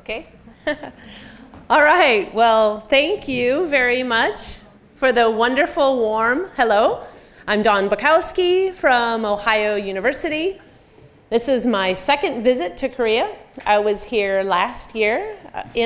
Okay? All right, well, thank you very much for the wonderful, warm hello. I'm Dawn Bukowski from Ohio University. This is my second visit to Korea. I was here last year,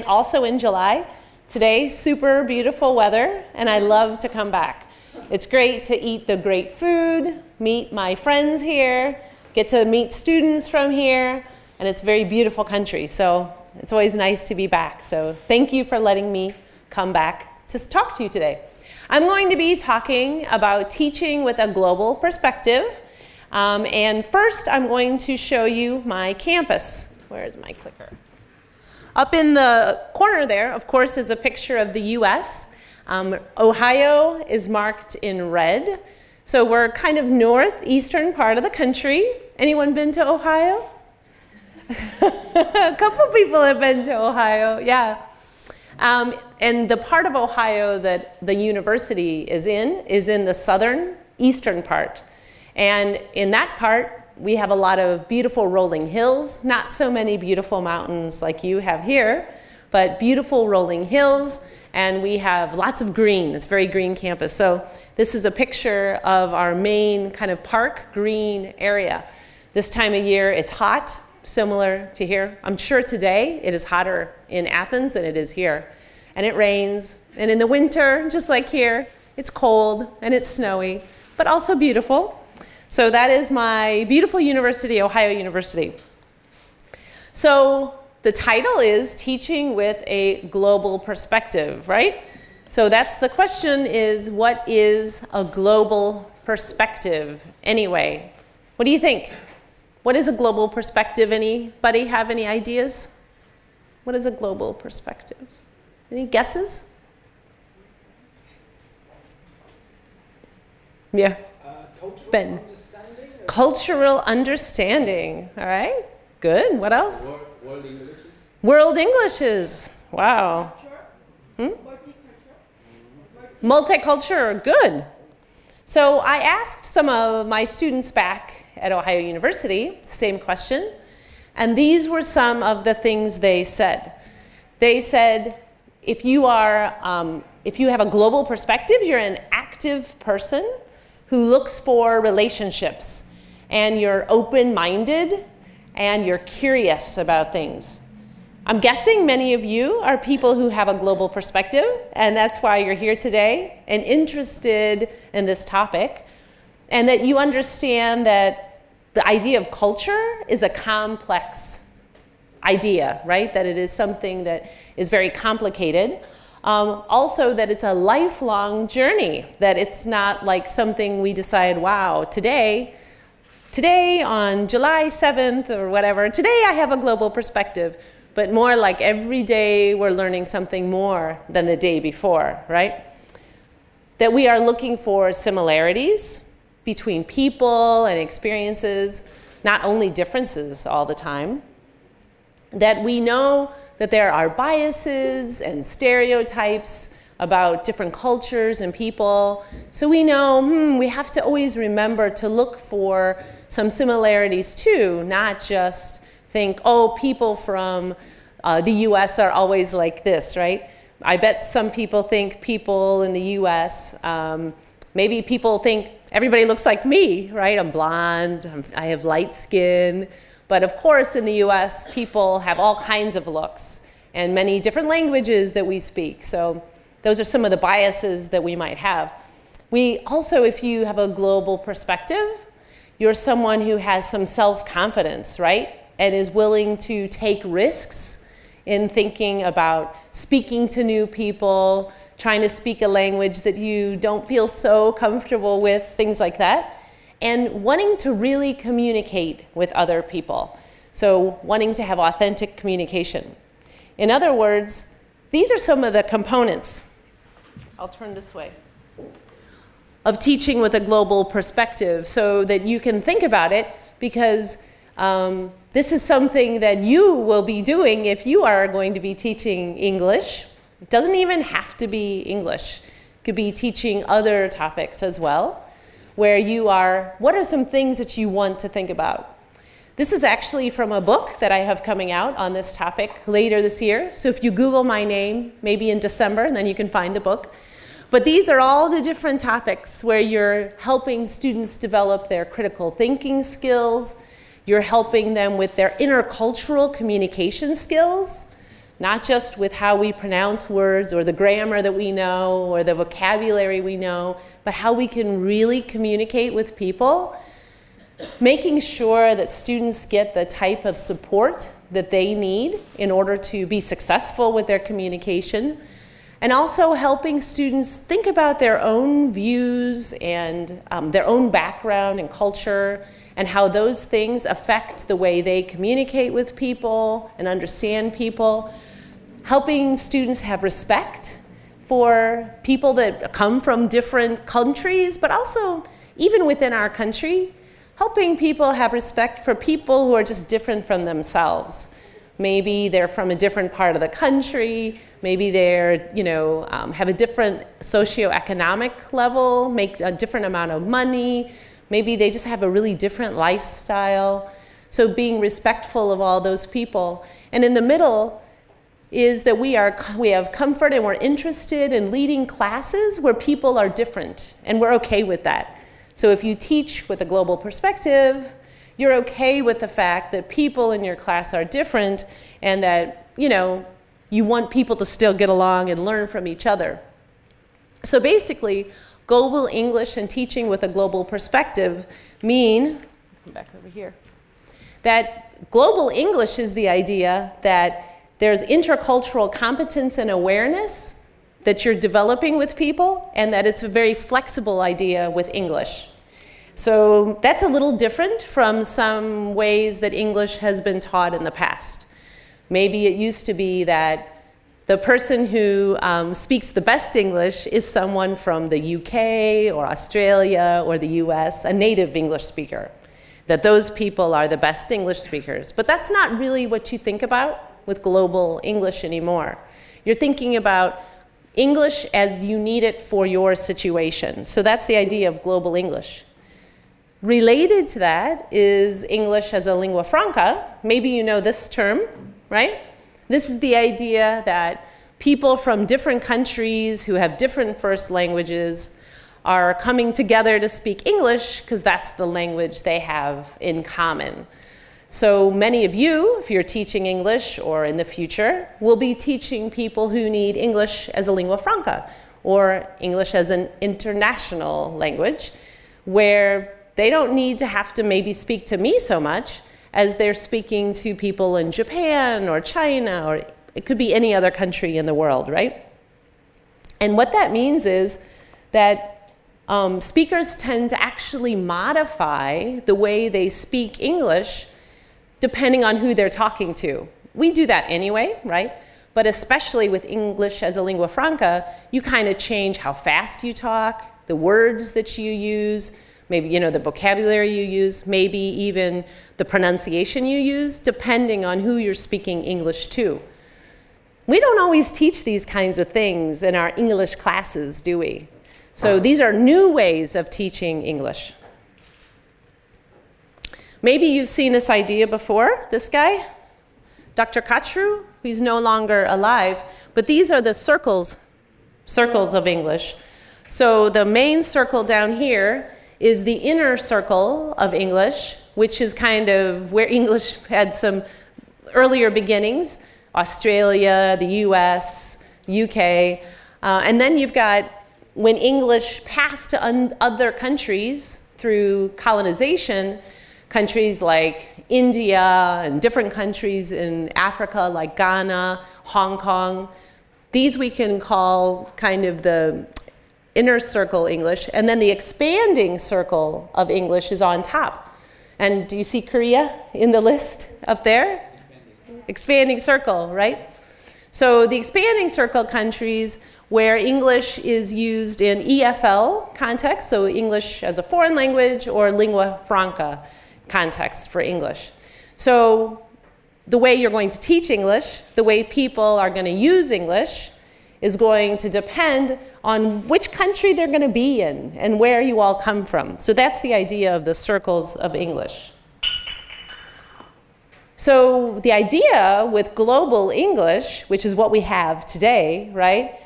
also in July. Today, super beautiful weather, and I love to come back. It's great to eat the great food, meet my friends here, get to meet students from here, and it's a very beautiful country, so it's always nice to be back. So thank you for letting me come back to talk to you today. I'm going to be talking about teaching with a global perspective. And first, I'm going to show you my campus. Where is my clicker? Up in the corner there, of course, is a picture of the US. Ohio is marked in red. So we're kind of northeastern part of the country. Anyone been to Ohio? A couple people have been to Ohio, yeah. And the part of Ohio that the university is in the southern eastern part. And in that part, we have a lot of beautiful rolling hills, not so many beautiful mountains like you have here, but beautiful rolling hills, and we have lots of green. It's a very green campus. So this is a picture of our main kind of park green area. This time of year, it's hot, similar to here. I'm sure today it is hotter in Athens than it is here. And it rains, and in the winter, just like here, it's cold and it's snowy, but also beautiful. So that is my beautiful university, Ohio University. So the title is Teaching with a Global Perspective, right? So that's the question is, what is a global perspective anyway? What do you think? What is a global perspective? Anybody have any ideas? What is a global perspective? Any guesses? Yeah. Ben. Cultural understanding. All right. Good. What else? World Englishes. World Englishes. Wow. Multicultural. Good. So I asked some of my students back at Ohio University the same question, and these were some of the things they said. They said, if you have a global perspective, you're an active person who looks for relationships, and you're open-minded, and you're curious about things. I'm guessing many of you are people who have a global perspective, and that's why you're here today and interested in this topic, and that you understand that the idea of culture is a complex idea, right? That it is something that is very complicated. Also that it's a lifelong journey, that it's not like something we decide, wow, today on July 7th or whatever, today I have a global perspective, but more like every day we're learning something more than the day before, right? That we are looking for similarities between people and experiences, not only differences all the time. That we know that there are biases and stereotypes about different cultures and people. So we know we have to always remember to look for some similarities too, not just think, oh, people from the US are always like this, right? I bet some people think people in the US, maybe people think everybody looks like me, right? I'm blonde, I have light skin. But of course, in the US, people have all kinds of looks and many different languages that we speak. So those are some of the biases that we might have. We also, if you have a global perspective, you're someone who has some self-confidence, right? And is willing to take risks in thinking about speaking to new people, trying to speak a language that you don't feel so comfortable with, things like that. And wanting to really communicate with other people. So wanting to have authentic communication. In other words, these are some of the components, I'll turn this way, of teaching with a global perspective so that you can think about it, because this is something that you will be doing if you are going to be teaching English. It doesn't even have to be English. It could be teaching other topics as well, where you are, what are some things that you want to think about? This is actually from a book that I have coming out on this topic later this year. So if you Google my name, maybe in December, and then you can find the book. But these are all the different topics where you're helping students develop their critical thinking skills. You're helping them with their intercultural communication skills, not just with how we pronounce words or the grammar that we know or the vocabulary we know, but how we can really communicate with people. Making sure that students get the type of support that they need in order to be successful with their communication. And also helping students think about their own views and their own background and culture and how those things affect the way they communicate with people and understand people. Helping students have respect for people that come from different countries, but also even within our country, helping people have respect for people who are just different from themselves. Maybe they're from a different part of the country, maybe they're, have a different socioeconomic level, make a different amount of money, maybe they just have a really different lifestyle. So being respectful of all those people. And in the middle is that we have comfort and we're interested in leading classes where people are different, and we're okay with that. So if you teach with a global perspective, you're okay with the fact that people in your class are different and that, you want people to still get along and learn from each other. So basically, global English and teaching with a global perspective mean, come back over here, that global English is the idea that there's intercultural competence and awareness that you're developing with people, and that it's a very flexible idea with English. So that's a little different from some ways that English has been taught in the past. Maybe it used to be that the person who speaks the best English is someone from the UK or Australia or the US, a native English speaker, that those people are the best English speakers. But that's not really what you think about with global English anymore. You're thinking about English as you need it for your situation. So that's the idea of global English. Related to that is English as a lingua franca. Maybe you know this term, right? This is the idea that people from different countries who have different first languages are coming together to speak English because that's the language they have in common. So many of you, if you're teaching English or in the future, will be teaching people who need English as a lingua franca or English as an international language, where they don't need to have to maybe speak to me so much as they're speaking to people in Japan or China, or it could be any other country in the world, right? And what that means is that speakers tend to actually modify the way they speak English depending on who they're talking to. We do that anyway, right? But especially with English as a lingua franca, you kind of change how fast you talk, the words that you use, maybe the vocabulary you use, maybe even the pronunciation you use, depending on who you're speaking English to. We don't always teach these kinds of things in our English classes, do we? So these are new ways of teaching English. Maybe you've seen this idea before, this guy, Dr. Kachru, he's no longer alive, but these are the circles of English. So the main circle down here is the inner circle of English, which is kind of where English had some earlier beginnings, Australia, the US, UK, and then you've got when English passed to other countries through colonization, countries like India and different countries in Africa like Ghana, Hong Kong. These we can call kind of the inner circle English, and then the expanding circle of English is on top. And do you see Korea in the list up there? Expanding circle, right? So the expanding circle countries where English is used in EFL context, so English as a foreign language or lingua franca context for English. So the way you're going to teach English, the way people are going to use English is going to depend on which country they're going to be in and where you all come from. So that's the idea of the circles of English. So the idea with global English, which is what we have today, right?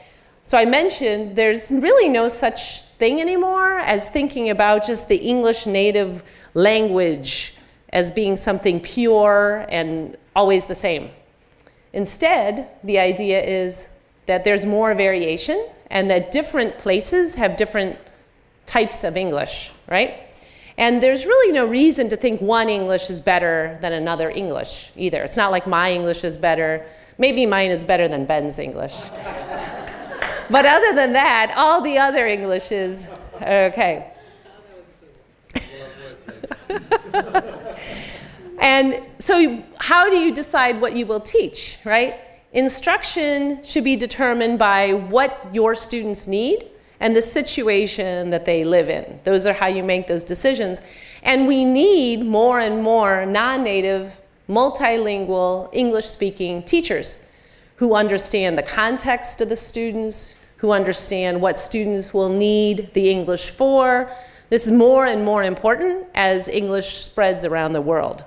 So I mentioned there's really no such thing anymore as thinking about just the English native language as being something pure and always the same. Instead, the idea is that there's more variation and that different places have different types of English, right? And there's really no reason to think one English is better than another English either. It's not like my English is better. Maybe mine is better than Ben's English. But other than that, all the other Englishes are okay. And so how do you decide what you will teach, right? Instruction should be determined by what your students need and the situation that they live in. Those are how you make those decisions. And we need more and more non-native, multilingual, English-speaking teachers who understand the context of the students, who understand what students will need the English for. This is more and more important as English spreads around the world.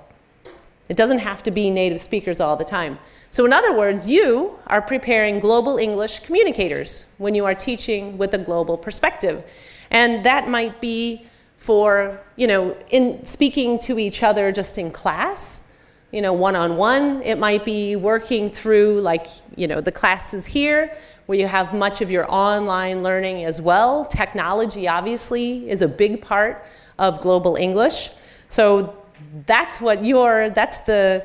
It doesn't have to be native speakers all the time. So in other words, you are preparing global English communicators when you are teaching with a global perspective. And that might be for, in speaking to each other just in class, one-on-one. It might be working through the classes here where you have much of your online learning as well. Technology obviously is a big part of global English. So that's the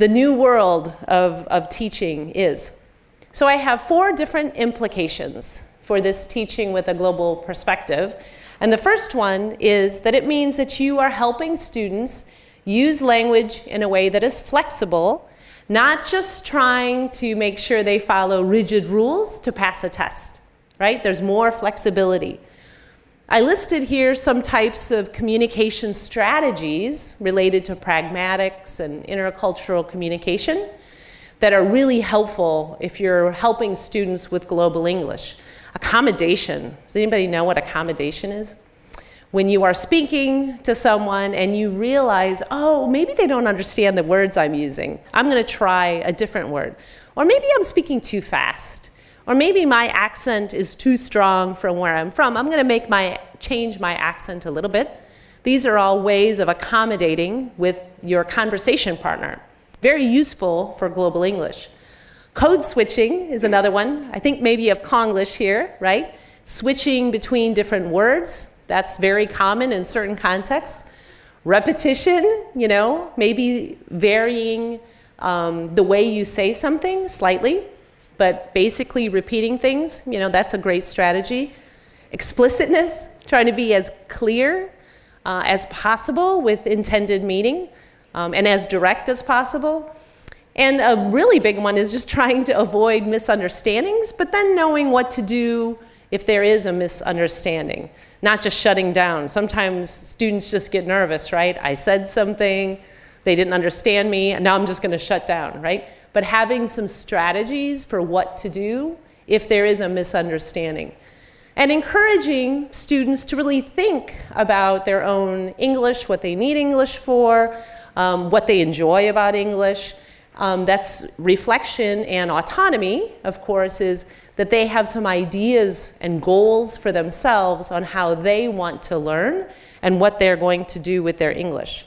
new world of teaching is. So I have 4 different implications for this teaching with a global perspective. And the first one is that it means that you are helping students use language in a way that is flexible, not just trying to make sure they follow rigid rules to pass a test, right? There's more flexibility. I listed here some types of communication strategies related to pragmatics and intercultural communication that are really helpful if you're helping students with global English. Accommodation. Does anybody know what accommodation is? When you are speaking to someone and you realize, oh, maybe they don't understand the words I'm using. I'm going to try a different word. Or maybe I'm speaking too fast. Or maybe my accent is too strong from where I'm from. I'm going to change my accent a little bit. These are all ways of accommodating with your conversation partner. Very useful for global English. Code switching is another one. I think maybe of Konglish here, right? Switching between different words. That's very common in certain contexts. Repetition, maybe varying the way you say something slightly, but basically repeating things, that's a great strategy. Explicitness, trying to be as clear as possible with intended meaning and as direct as possible. And a really big one is just trying to avoid misunderstandings, but then knowing what to do if there is a misunderstanding, not just shutting down. Sometimes students just get nervous, right? I said something, they didn't understand me, and now I'm just going to shut down, right? But having some strategies for what to do if there is a misunderstanding. And encouraging students to really think about their own English, what they need English for, what they enjoy about English. That's reflection and autonomy, of course, is that they have some ideas and goals for themselves on how they want to learn and what they're going to do with their English.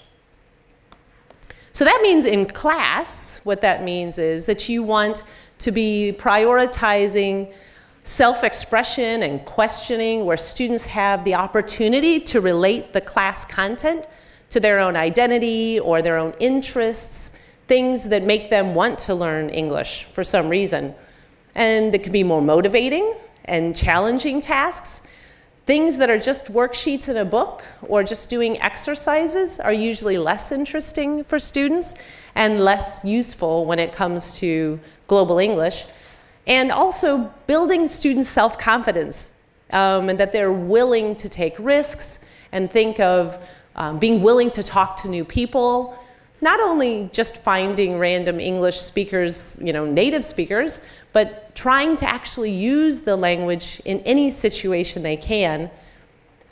So that means in class, what that means is that you want to be prioritizing self-expression and questioning where students have the opportunity to relate the class content to their own identity or their own interests, things that make them want to learn English for some reason. And it can be more motivating and challenging tasks. Things that are just worksheets in a book or just doing exercises are usually less interesting for students and less useful when it comes to global English. And also building students' self-confidence and that they're willing to take risks and think of being willing to talk to new people. Not only just finding random English speakers, native speakers, but trying to actually use the language in any situation they can.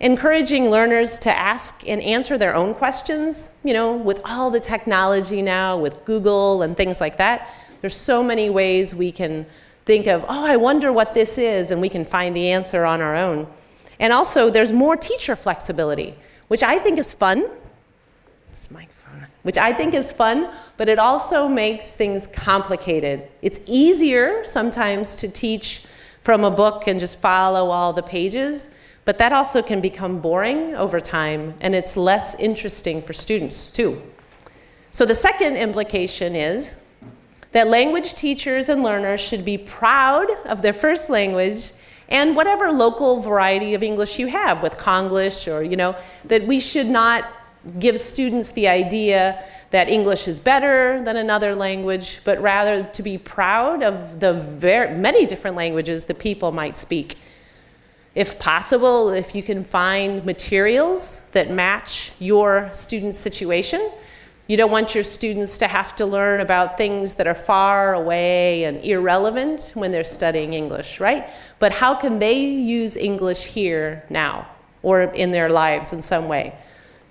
encouraging learners to ask and answer their own questions, you know, with all the technology now, with Google and things like that. There's so many ways we can think of, oh, I wonder what this is, and we can find the answer on our own. And also, there's more teacher flexibility, which I think is fun. This microphone. Which I think is fun, but it also makes things complicated. It's easier sometimes to teach from a book and just follow all the pages, but that also can become boring over time, and it's less interesting for students too. So the second implication is that language teachers and learners should be proud of their first language and whatever local variety of English you have with Konglish, or, you know, that we should not give students the idea that English is better than another language, but rather to be proud of the many different languages that people might speak. If possible, if you can find materials that match your student's situation. You don't want your students to have to learn about things that are far away and irrelevant when they're studying English, right? But how can they use English here now or in their lives in some way?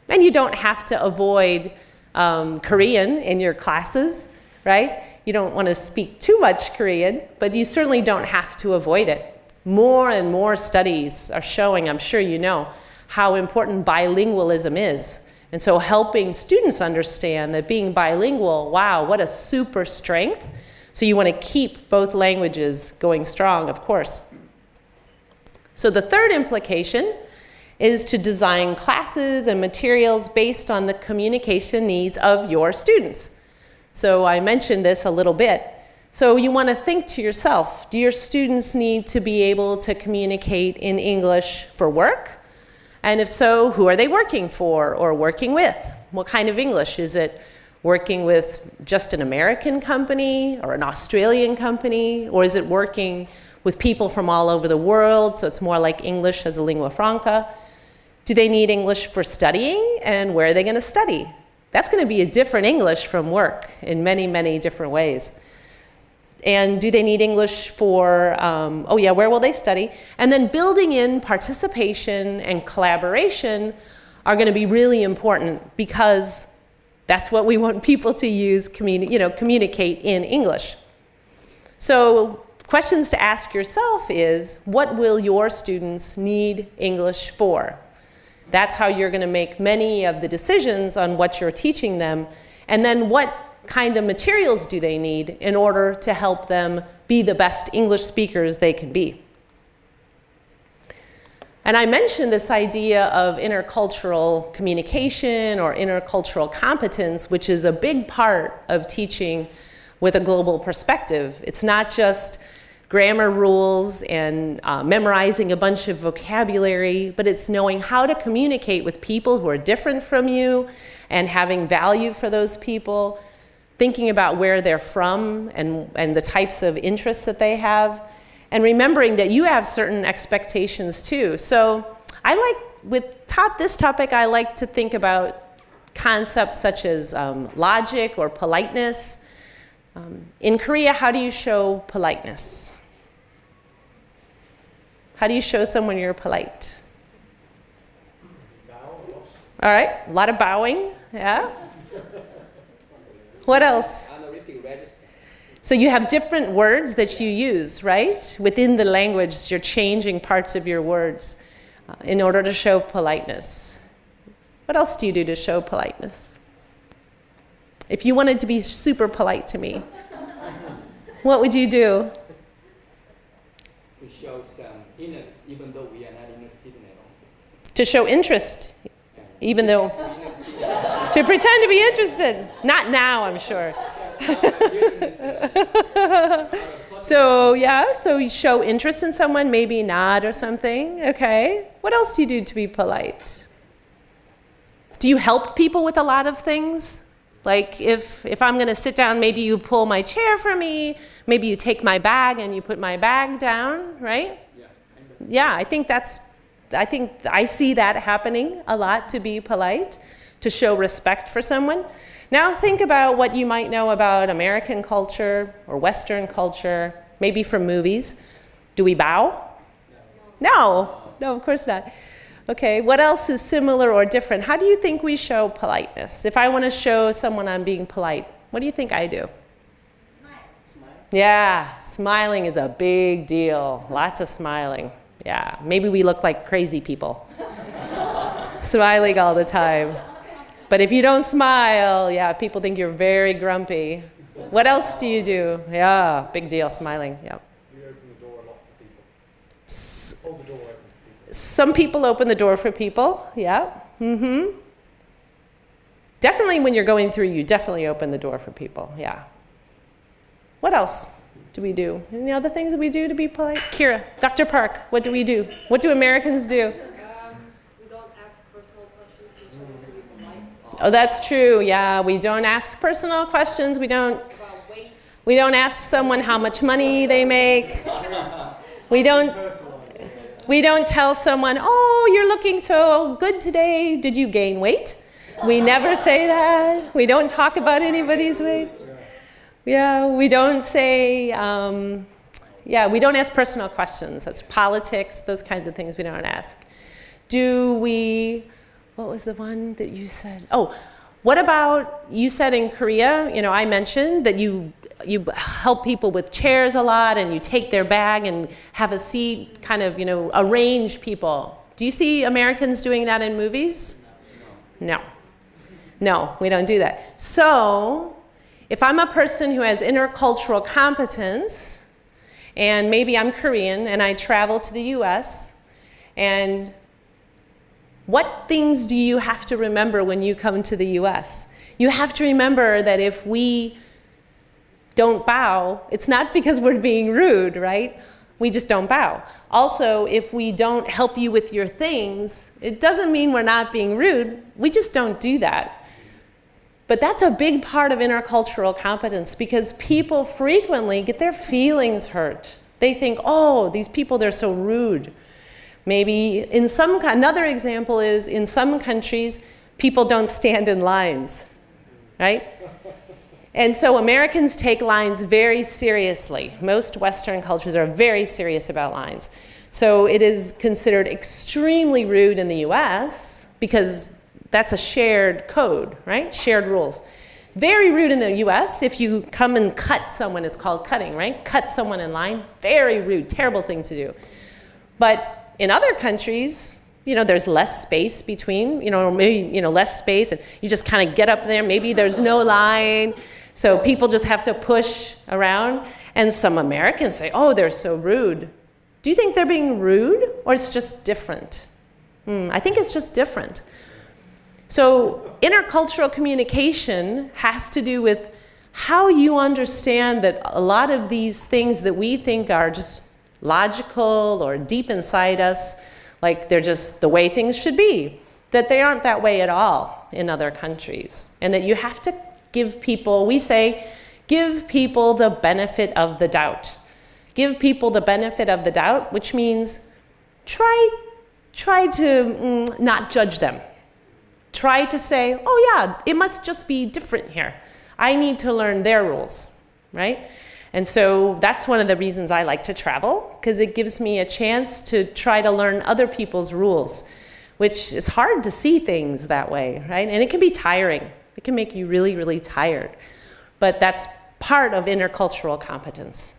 And you don't have to avoid Korean in your classes, right? You don't want to speak too much Korean, but you certainly don't have to avoid it. More and more studies are showing, I'm sure you know, how important bilingualism is. And so helping students understand that being bilingual, wow, what a super strength. So you want to keep both languages going strong, of course. So the third implication is to design classes and materials based on the communication needs of your students. So I mentioned this a little bit. So you want to think to yourself, do your students need to be able to communicate in English for work? And if so, who are they working for or working with? What kind of English? Is it working with just an American company or an Australian company? Or is it working with people from all over the world, so it's more like English as a lingua franca? Do they need English for studying, and where are they going to study? That's going to be a different English from work in many, many different ways. And do they need English for, where will they study? And then building in participation and collaboration are going to be really important, because that's what we want people to use, communicate in English. So questions to ask yourself is, what will your students need English for? That's how you're going to make many of the decisions on what you're teaching them. And then what kind of materials do they need in order to help them be the best English speakers they can be? And I mentioned this idea of intercultural communication or intercultural competence, which is a big part of teaching with a global perspective. It's not just grammar rules and memorizing a bunch of vocabulary, but it's knowing how to communicate with people who are different from you and having value for those people, thinking about where they're from and the types of interests that they have, and remembering that you have certain expectations too. So this topic, I like to think about concepts such as logic or politeness. In Korea, how do you show politeness? How do you show someone you're polite? All right, a lot of bowing, yeah? What else? So you have different words that you use, right? Within the language, you're changing parts of your words in order to show politeness. What else do you do to show politeness? If you wanted to be super polite to me, what would you do? To show some interest, even though we are not English speaking at all. To show interest, even though... To pretend to be interested. Not now, I'm sure. So you show interest in someone, maybe nod or something, okay? What else do you do to be polite? Do you help people with a lot of things? Like if I'm going to sit down, maybe you pull my chair for me, maybe you take my bag and you put my bag down, right? Yeah, I think I see that happening a lot, to be polite, to show respect for someone. Now think about what you might know about American culture or Western culture, maybe from movies. Do we bow? No, of course not. Okay, what else is similar or different? How do you think we show politeness? If I want to show someone I'm being polite, what do you think I do? Smile. Yeah, smiling is a big deal. Lots of smiling. Yeah, maybe we look like crazy people. Smiling all the time. But if you don't smile, yeah, people think you're very grumpy. What else do you do? Yeah, big deal, smiling. Yeah. We open the door a lot for people. Hold the door open for people. Some people open the door for people. Yeah. Mm-hmm. Definitely when you're going through, you definitely open the door for people. Yeah. What else do we do? Any other things that we do to be polite? Kira, Dr. Park, what do we do? What do Americans do? We don't ask personal questions to each other to be polite. Oh, that's true. Yeah, we don't ask personal questions. We don't ask someone how much money they make. We don't tell someone, "Oh, you're looking so good today. Did you gain weight?" We never say that. We don't talk about anybody's weight. Yeah, we don't say, we don't ask personal questions. That's politics, those kinds of things we don't ask. What was the one that you said? Oh, what about, you said in Korea, I mentioned that you help people with chairs a lot and you take their bag and have a seat, kind of, arrange people. Do you see Americans doing that in movies? No. No, we don't do that. So, if I'm a person who has intercultural competence, and maybe I'm Korean and I travel to the US, and what things do you have to remember when you come to the US? You have to remember that if we don't bow, it's not because we're being rude, right? We just don't bow. Also, if we don't help you with your things, it doesn't mean we're not being rude. We just don't do that. But that's a big part of intercultural competence because people frequently get their feelings hurt. They think, oh, these people, they're so rude. Maybe another example is in some countries, people don't stand in lines, right? And so Americans take lines very seriously. Most Western cultures are very serious about lines. So it is considered extremely rude in the US because that's a shared code, right? Shared rules. Very rude in the US. If you come and cut someone, it's called cutting, right? Cut someone in line. Very rude, terrible thing to do. But in other countries, there's less space between, maybe, less space, and you just kind of get up there. Maybe there's no line. So people just have to push around. And some Americans say, oh, they're so rude. Do you think they're being rude or it's just different? I think it's just different. So intercultural communication has to do with how you understand that a lot of these things that we think are just logical or deep inside us, like they're just the way things should be, that they aren't that way at all in other countries. And that you have to give people, we say, give people the benefit of the doubt. Give people the benefit of the doubt, which means try to not judge them. Try to say, oh yeah, it must just be different here. I need to learn their rules, right? And so that's one of the reasons I like to travel, because it gives me a chance to try to learn other people's rules, which is hard to see things that way, right? And it can be tiring. It can make you really, really tired. But that's part of intercultural competence.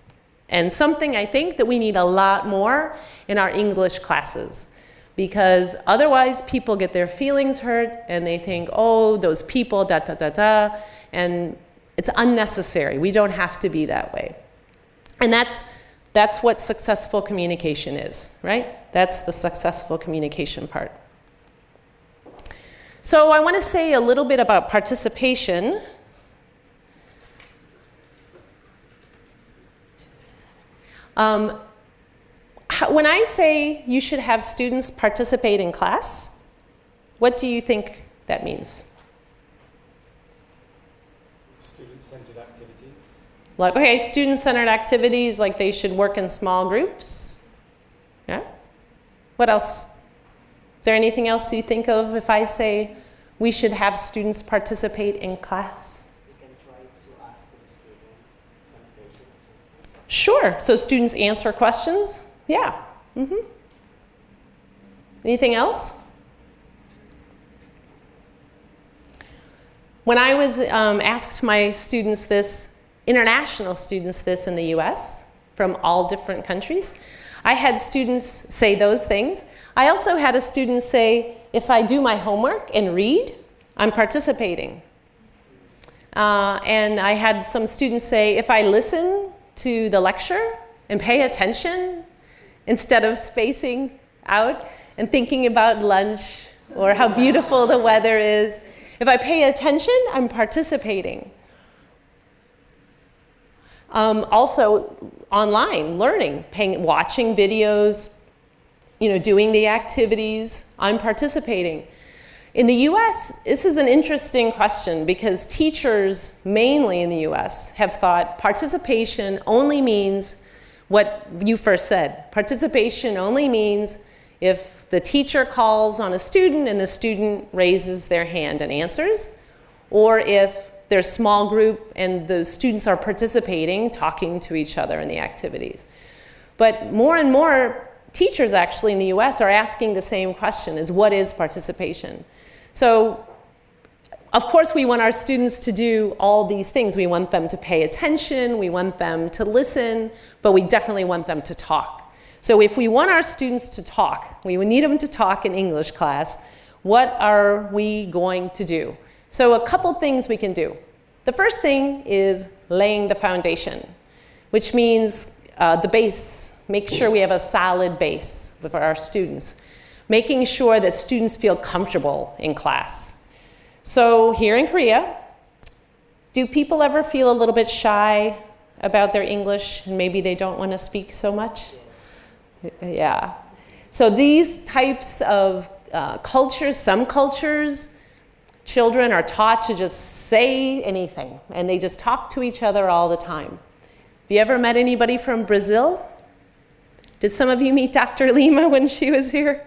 And something I think that we need a lot more in our English classes. Because otherwise people get their feelings hurt and they think, oh, those people, da, da, da, da. And it's unnecessary. We don't have to be that way. And that's what successful communication is, right? That's the successful communication part. So I want to say a little bit about participation. When I say you should have students participate in class, what do you think that means? Student-centered activities. Like, okay, student-centered activities, like they should work in small groups. Yeah? What else? Is there anything else you think of if I say we should have students participate in class? You can try to ask the student some questions. Sure. So students answer questions? Yeah. Anything else? When I was asked my students this, international students this in the US, from all different countries, I had students say those things. I also had a student say, if I do my homework and read, I'm participating. And I had some students say, if I listen to the lecture and pay attention, instead of spacing out and thinking about lunch or how beautiful the weather is, if I pay attention, I'm participating. Also, online learning, watching videos, doing the activities, I'm participating. In the US, this is an interesting question because teachers, mainly in the US, have thought participation only means what you first said. Participation only means if the teacher calls on a student and the student raises their hand and answers, or if there's a small group and the students are participating, talking to each other in the activities. But more and more teachers actually in the US are asking the same question, is what is participation? So, of course, we want our students to do all these things. We want them to pay attention, we want them to listen, but we definitely want them to talk. So if we want our students to talk, we need them to talk in English class, what are we going to do? So a couple things we can do. The first thing is laying the foundation, which means the base. Make sure we have a solid base for our students. Making sure that students feel comfortable in class. So here in Korea, do people ever feel a little bit shy about their English and maybe they don't want to speak so much? Yeah. So these types of cultures, some cultures, children are taught to just say anything and they just talk to each other all the time. Have you ever met anybody from Brazil? Did some of you meet Dr. Lima when she was here?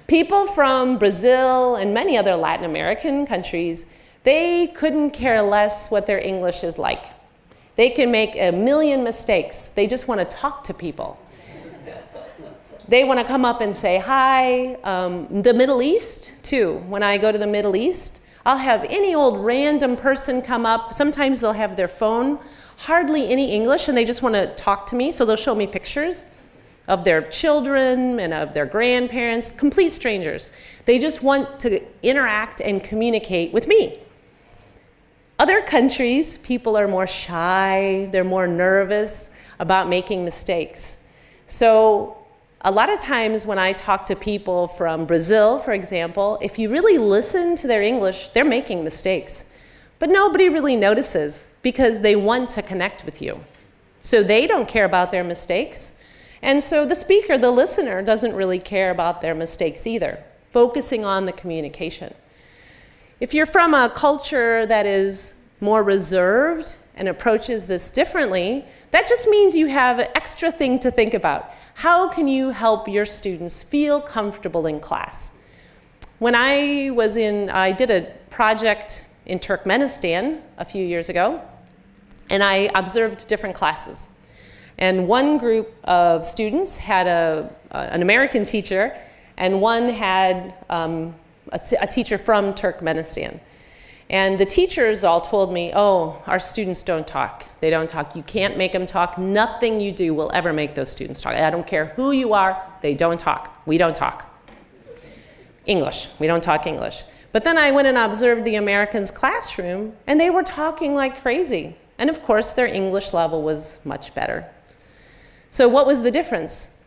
People from Brazil and many other Latin American countries, they couldn't care less what their English is like. They can make a million mistakes. They just want to talk to people. They want to come up and say hi. The Middle East, too. When I go to the Middle East, I'll have any old random person come up. Sometimes they'll have their phone, hardly any English, and they just want to talk to me. So they'll show me pictures of their children and of their grandparents, complete strangers. They just want to interact and communicate with me. Other countries, people are more shy, they're more nervous about making mistakes. So a lot of times when I talk to people from Brazil, for example, if you really listen to their English, they're making mistakes. But nobody really notices because they want to connect with you. So they don't care about their mistakes. And so the speaker, the listener, doesn't really care about their mistakes either, focusing on the communication. If you're from a culture that is more reserved and approaches this differently, that just means you have an extra thing to think about. How can you help your students feel comfortable in class? When I did a project in Turkmenistan a few years ago, and I observed different classes. And one group of students had an American teacher, and one had a teacher from Turkmenistan. And the teachers all told me, oh, our students don't talk. They don't talk. You can't make them talk. Nothing you do will ever make those students talk. I don't care who you are, they don't talk. We don't talk English. We don't talk English. But then I went and observed the Americans' classroom, and they were talking like crazy. And of course, their English level was much better. So what was the difference?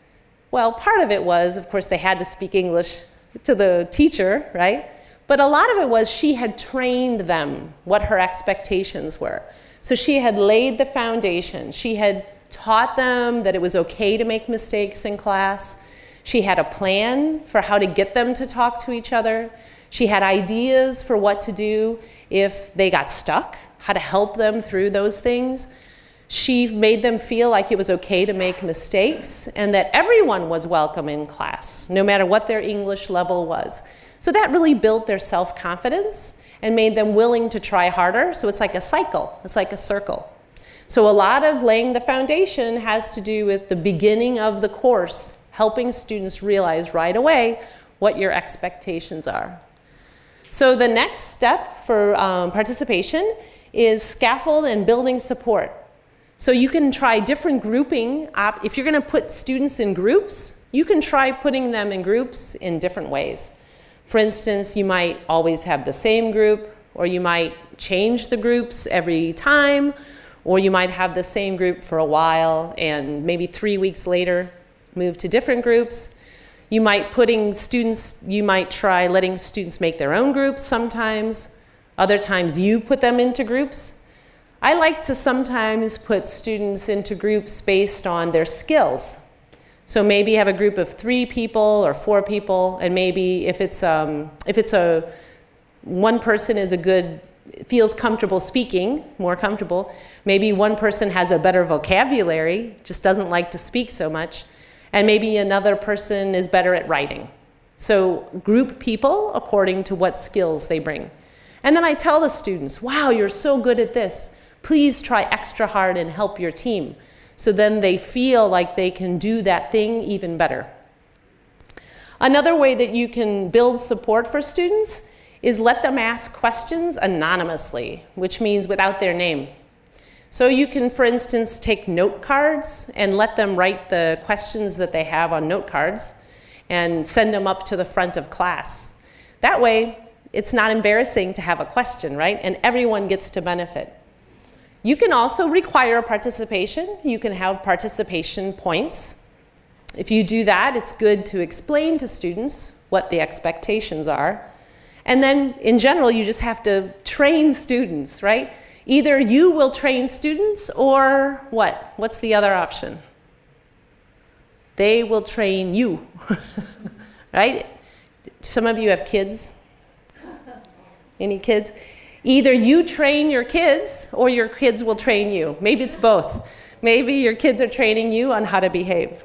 Well, part of it was, of course, they had to speak English to the teacher, right? But a lot of it was she had trained them what her expectations were. So she had laid the foundation. She had taught them that it was okay to make mistakes in class. She had a plan for how to get them to talk to each other. She had ideas for what to do if they got stuck, how to help them through those things. She made them feel like it was okay to make mistakes and that everyone was welcome in class, no matter what their English level was. So that really built their self-confidence and made them willing to try harder. So it's like a cycle, it's like a circle. So a lot of laying the foundation has to do with the beginning of the course helping students realize right away what your expectations are. So the next step for participation is scaffold and building support. So you can try different grouping. If you're going to put students in groups, you can try putting them in groups in different ways. For instance, you might always have the same group, or you might change the groups every time, or you might have the same group for a while and maybe 3 weeks later move to different groups. You might try letting students make their own groups sometimes. Other times you put them into groups. I like to sometimes put students into groups based on their skills. So maybe have a group of 3 people or 4 people, and maybe if it's one person feels comfortable speaking, more comfortable, maybe one person has a better vocabulary, just doesn't like to speak so much, and maybe another person is better at writing. So group people according to what skills they bring. And then I tell the students, wow, you're so good at this. Please try extra hard and help your team. So then they feel like they can do that thing even better. Another way that you can build support for students is let them ask questions anonymously, which means without their name. So you can, for instance, take note cards and let them write the questions that they have on note cards and send them up to the front of class. That way, it's not embarrassing to have a question, right? And everyone gets to benefit. You can also require participation. You can have participation points. If you do that, it's good to explain to students what the expectations are. And then, in general, you just have to train students, right? Either you will train students or what? What's the other option? They will train you, right? Some of you have kids. Any kids? Either you train your kids or your kids will train you. Maybe it's both. Maybe your kids are training you on how to behave.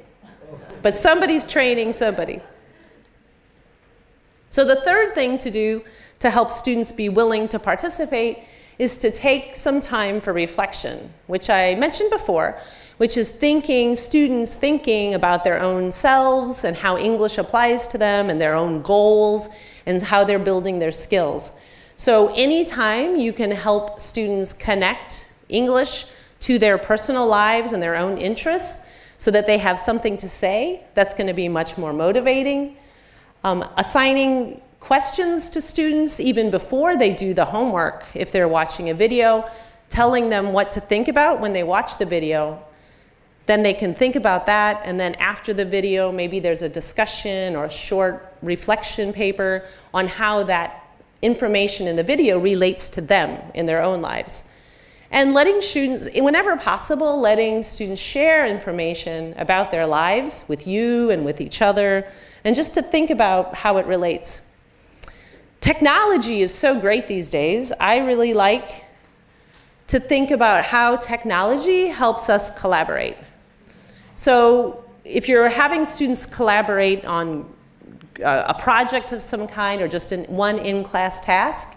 But somebody's training somebody. So the third thing to do to help students be willing to participate is to take some time for reflection, which I mentioned before, which is students thinking about their own selves and how English applies to them and their own goals and how they're building their skills. So anytime you can help students connect English to their personal lives and their own interests so that they have something to say, that's going to be much more motivating. Assigning questions to students even before they do the homework, if they're watching a video, telling them what to think about when they watch the video. Then they can think about that, and then after the video, maybe there's a discussion or a short reflection paper on how that information in the video relates to them in their own lives. And letting students, whenever possible, letting students share information about their lives with you and with each other, and just to think about how it relates. Technology is so great these days. I really like to think about how technology helps us collaborate. So if you're having students collaborate on a project of some kind or just one in-class task,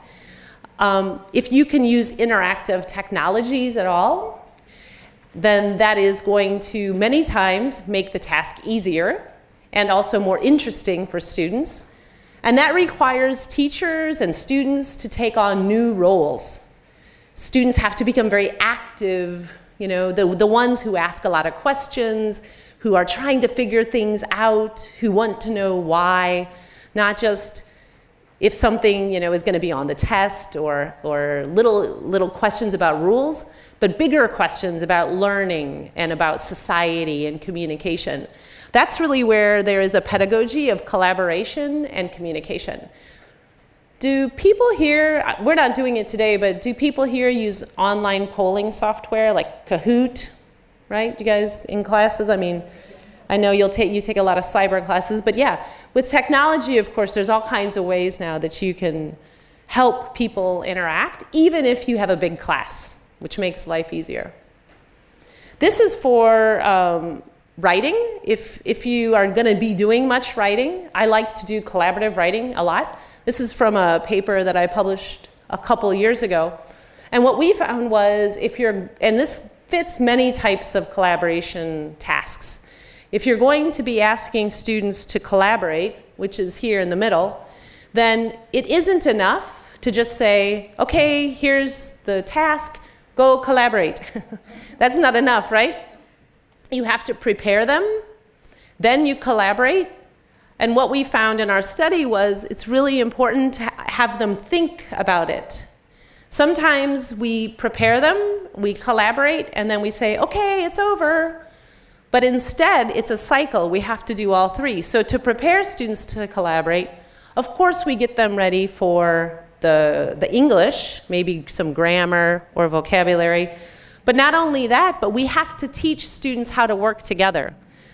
if you can use interactive technologies at all, then that is going to many times make the task easier and also more interesting for students. And that requires teachers and students to take on new roles. Students have to become very active, the ones who ask a lot of questions, who are trying to figure things out, who want to know why, not just if something is going to be on the test or little questions about rules, but bigger questions about learning and about society and communication. That's really where there is a pedagogy of collaboration and communication. Do people here, we're not doing it today, but do people here use online polling software like Kahoot, right? You guys in classes? I mean, I know you take a lot of cyber classes, but yeah, with technology, of course, there's all kinds of ways now that you can help people interact, even if you have a big class, which makes life easier. This is for writing. If you are going to be doing much writing, I like to do collaborative writing a lot. This is from a paper that I published a couple years ago. And what we found was and this fits many types of collaboration tasks. If you're going to be asking students to collaborate, which is here in the middle, then it isn't enough to just say, okay, here's the task, go collaborate. That's not enough, right? You have to prepare them, then you collaborate. And what we found in our study was it's really important to have them think about it. Sometimes we prepare them, we collaborate, and then we say, okay, it's over. But instead, it's a cycle. We have to do all three. So to prepare students to collaborate, of course, we get them ready for the English, maybe some grammar or vocabulary. But not only that, but we have to teach students how to work together.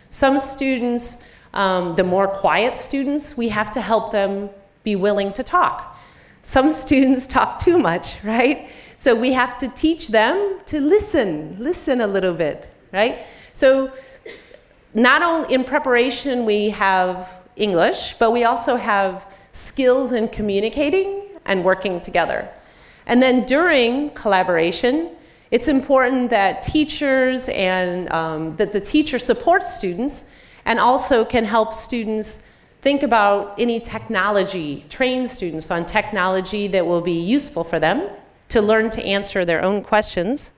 Some students, the more quiet students, we have to help them be willing to talk. Some students talk too much, right? So we have to teach them to listen a little bit, right? So not only in preparation we have English, but we also have skills in communicating and working together. And then during collaboration, it's important that teachers and that the teacher supports students and also can help students think about any technology, train students on technology that will be useful for them to learn to answer their own questions.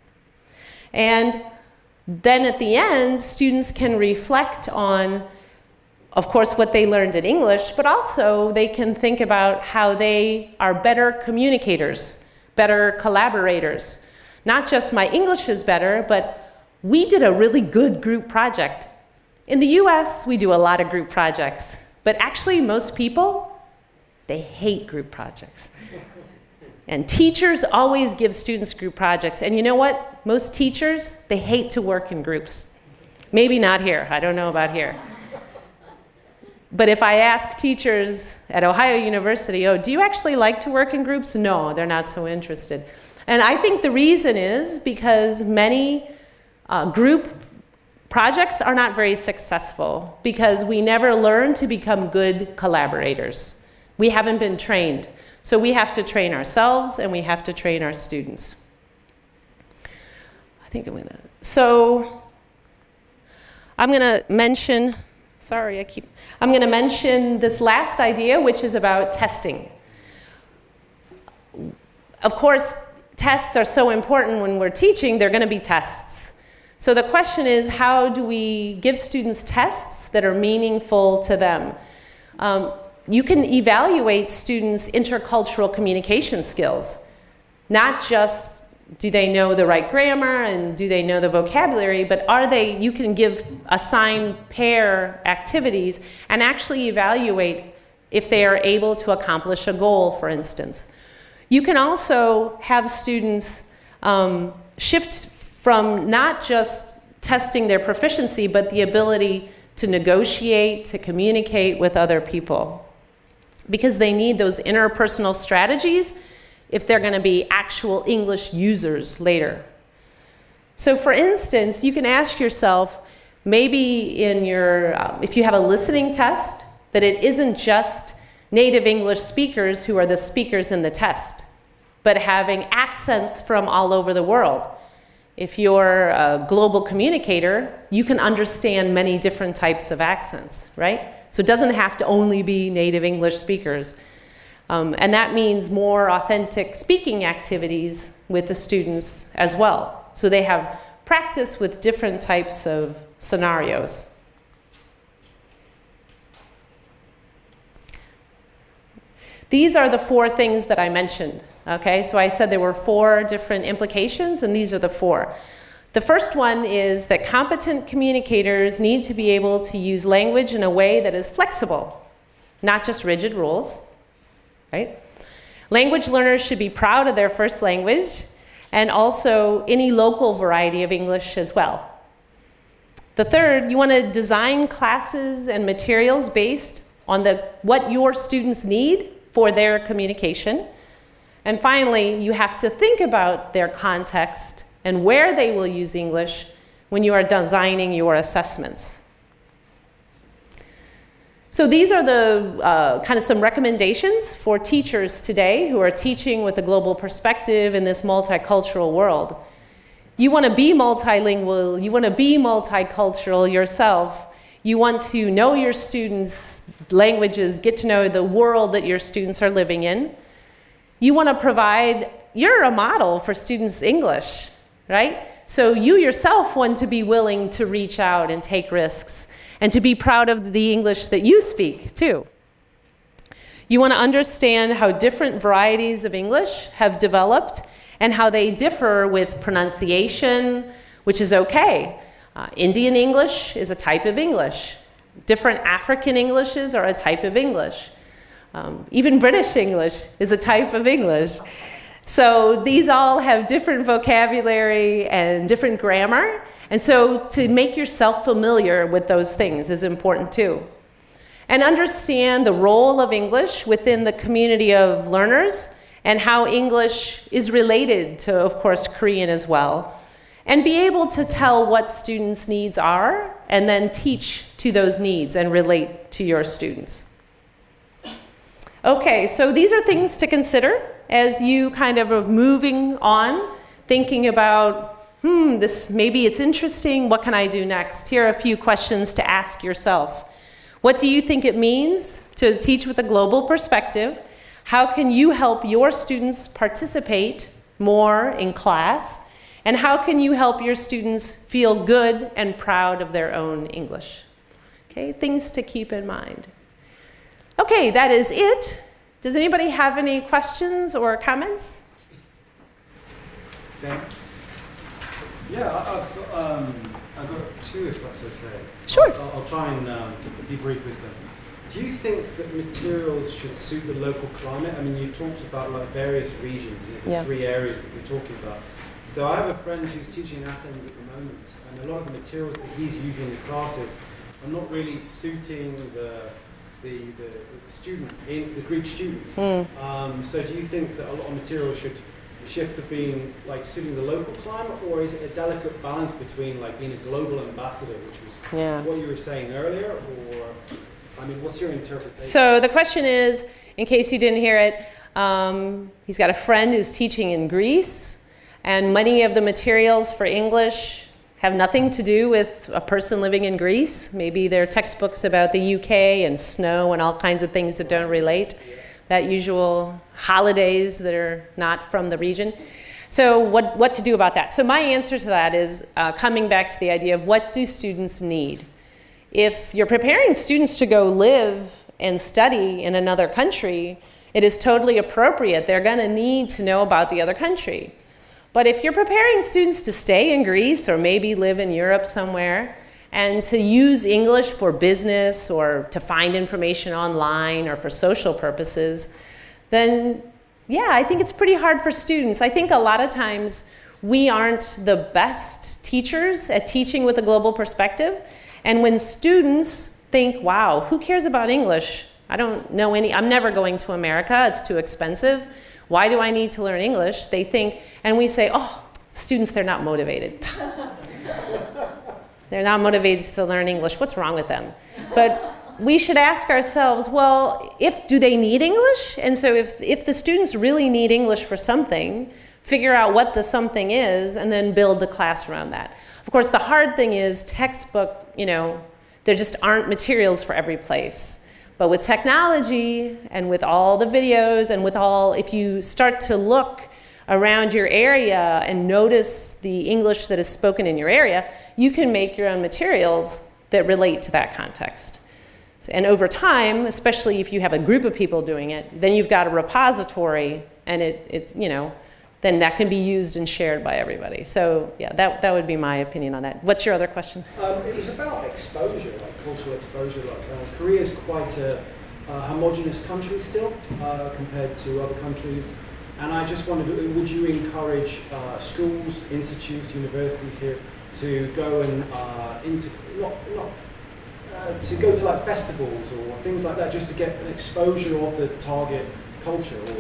And then at the end, students can reflect on, of course, what they learned in English, but also they can think about how they are better communicators, better collaborators. Not just my English is better, but we did a really good group project. In the US, we do a lot of group projects. But actually, most people, they hate group projects. And teachers always give students group projects. And you know what? Most teachers, they hate to work in groups. Maybe not here. I don't know about here. But if I ask teachers at Ohio University, oh, do you actually like to work in groups? No, they're not so interested. And I think the reason is because many group projects are not very successful because we never learn to become good collaborators. We haven't been trained. So we have to train ourselves and we have to train our students. I'm gonna mention, I'm gonna mention this last idea, which is about testing. Of course, tests are so important when we're teaching, they're gonna be tests. So the question is, how do we give students tests that are meaningful to them? You can evaluate students' intercultural communication skills. Not just do they know the right grammar and do they know the vocabulary, but you can assign pair activities and actually evaluate if they are able to accomplish a goal, for instance. You can also have students shift from not just testing their proficiency, but the ability to negotiate, to communicate with other people. Because they need those interpersonal strategies if they're going to be actual English users later. So for instance, you can ask yourself, maybe if you have a listening test, that it isn't just native English speakers who are the speakers in the test, but having accents from all over the world. If you're a global communicator, you can understand many different types of accents, right? So it doesn't have to only be native English speakers. And that means more authentic speaking activities with the students as well. So they have practice with different types of scenarios. These are the 4 things that I mentioned. Okay, so I said there were 4 different implications, and these are the 4. The first one is that competent communicators need to be able to use language in a way that is flexible, not just rigid rules, right? Language learners should be proud of their first language, and also any local variety of English as well. The third, you want to design classes and materials based on what your students need for their communication. And finally, you have to think about their context and where they will use English when you are designing your assessments. So these are the kind of some recommendations for teachers today who are teaching with a global perspective in this multicultural world. You want to be multilingual, you want to be multicultural yourself. You want to know your students' languages, get to know the world that your students are living in. You want to provide, you're a model for students' English, right? So you yourself want to be willing to reach out and take risks and to be proud of the English that you speak too. You want to understand how different varieties of English have developed and how they differ with pronunciation, which is okay. Indian English is a type of English. Different African Englishes are a type of English. Even British English is a type of English. So these all have different vocabulary and different grammar. And so to make yourself familiar with those things is important too. And understand the role of English within the community of learners and how English is related to, of course, Korean as well. And be able to tell what students' needs are and then teach to those needs and relate to your students. Okay, so these are things to consider as you kind of are moving on, thinking about, this maybe it's interesting, what can I do next? Here are a few questions to ask yourself. What do you think it means to teach with a global perspective? How can you help your students participate more in class? And how can you help your students feel good and proud of their own English? Okay, things to keep in mind. Okay, that is it. Does anybody have any questions or comments? Okay. Yeah, I've got two, if that's okay. Sure. I'll try and be brief with them. Do you think that materials should suit the local climate? I mean, you talked about like various regions, the 3 areas that you're talking about. So I have a friend who's teaching in Athens at the moment, and a lot of the materials that he's using in his classes are not really suiting the students, the Greek students. So do you think that a lot of materials should shift to being like suiting the local climate, or is it a delicate balance between like being a global ambassador, which was what you were saying earlier, or I mean, what's your interpretation? So the question is, in case you didn't hear it, he's got a friend who's teaching in Greece, and many of the materials for English have nothing to do with a person living in Greece. Maybe they're textbooks about the UK and snow and all kinds of things that don't relate. That usual holidays that are not from the region. So what to do about that? So my answer to that is coming back to the idea of what do students need? If you're preparing students to go live and study in another country, it is totally appropriate. They're going to need to know about the other country. But if you're preparing students to stay in Greece or maybe live in Europe somewhere and to use English for business or to find information online or for social purposes, then yeah, I think it's pretty hard for students. I think a lot of times we aren't the best teachers at teaching with a global perspective. And when students think, wow, who cares about English? I don't know any, I'm never going to America, it's too expensive. Why do I need to learn English? They think, and we say, oh, students, they're not motivated. They're not motivated to learn English. What's wrong with them? But we should ask ourselves, well, do they need English? And so if the students really need English for something, figure out what the something is and then build the class around that. Of course, the hard thing is textbook, there just aren't materials for every place. But with technology and with all the videos and with if you start to look around your area and notice the English that is spoken in your area, you can make your own materials that relate to that context. So, and over time, especially if you have a group of people doing it, then you've got a repository and it's then that can be used and shared by everybody. So yeah, that would be my opinion on that. What's your other question? It was about exposure, like cultural exposure. Korea is quite a homogenous country still compared to other countries. And I just wondered, would you encourage schools, institutes, universities here to go and to go to like festivals or things like that, just to get an exposure of the target culture or the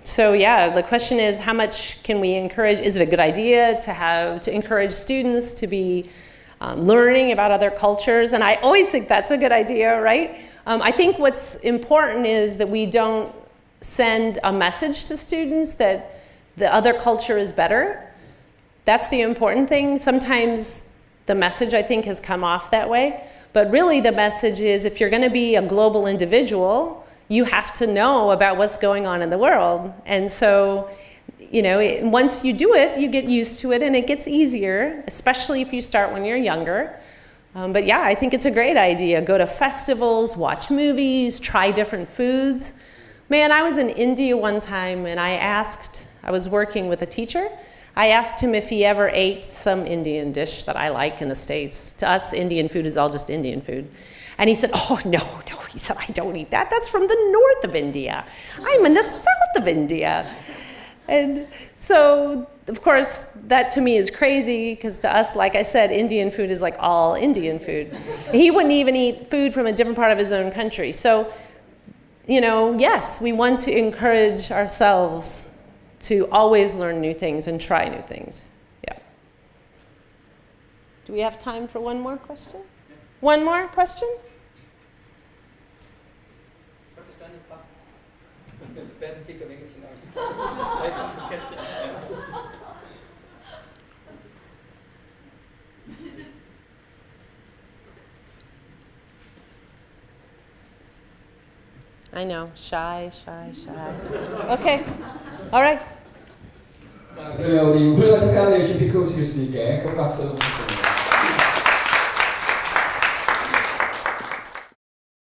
So yeah, the question is, how much can we encourage? Is it a good idea to encourage students to be learning about other cultures? And I always think that's a good idea, right? I think what's important is that we don't send a message to students that the other culture is better. That's the important thing. Sometimes the message, I think, has come off that way. But really the message is if you're going to be a global individual, you have to know about what's going on in the world. And so, once you do it, you get used to it and it gets easier, especially if you start when you're younger. But yeah, I think it's a great idea. Go to festivals, watch movies, try different foods. Man, I was in India one time and I was working with a teacher. I asked him if he ever ate some Indian dish that I like in the States. To us, Indian food is all just Indian food. And he said, oh, no. He said, I don't eat that. That's from the north of India. I'm in the south of India. And so, of course, that to me is crazy because to us, like I said, Indian food is like all Indian food. He wouldn't even eat food from a different part of his own country. So, yes, we want to encourage ourselves to always learn new things and try new things. Yeah. Do we have time for one more question? One more question? Professor, best speaker of English in our question. I know, shy. Okay, all right. 자, 그러면 우리 훌륭한 특강을 열심히 피크해주실 수 있게 큰 박수 부탁드립니다.